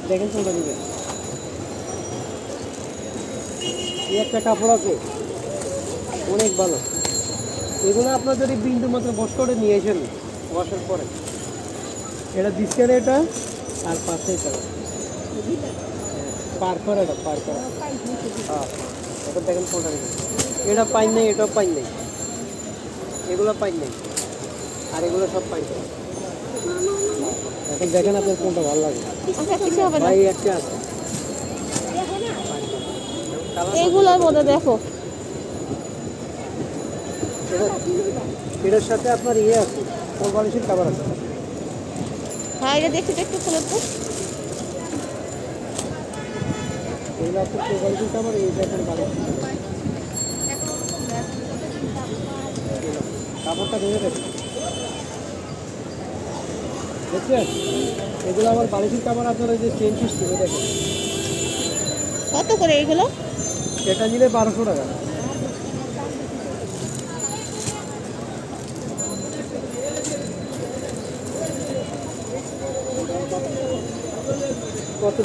দেখেন কোনটা নেবেন। এই একটা কাপড় আছে অনেক ভালো। এগুলো আপনার যদি বিন্দু মাত্র বস করে নিয়ে আসেন ওয়াশের পরে, এটা ডিসকাউন্ট এটা আর পাশে এটা পার করে, এটা পার করে। হ্যাঁ, এটা দেখেন কোনটা নেবেন। এটা পাইন নাই, এটাও পাইন নাই, এগুলো পাইন নাই, আর এগুলো সব পাইন নাই। এখন দেখেন আপনার কোনটা ভালো লাগে। ভাই একটা আছে এইগুলোর মধ্যে দেখো, এটার সাথে আপনার ইয়ে আছে, কোল বালিশের কাভার আছে। হ্যাঁ এটা দেখি তো একটু খুলে তো। এগুলো আপনার কোল বালিশের কাভার, এই দেখেন বালিশ কাপড়টা ধরে দেখেন, দেখছেন? এগুলো আমার বালিশের কাভার, আপনার ওই যে চেন সিস্টেম দেখেন। কত করে এইগুলো? এটা নিলে 1200 টাকা। কত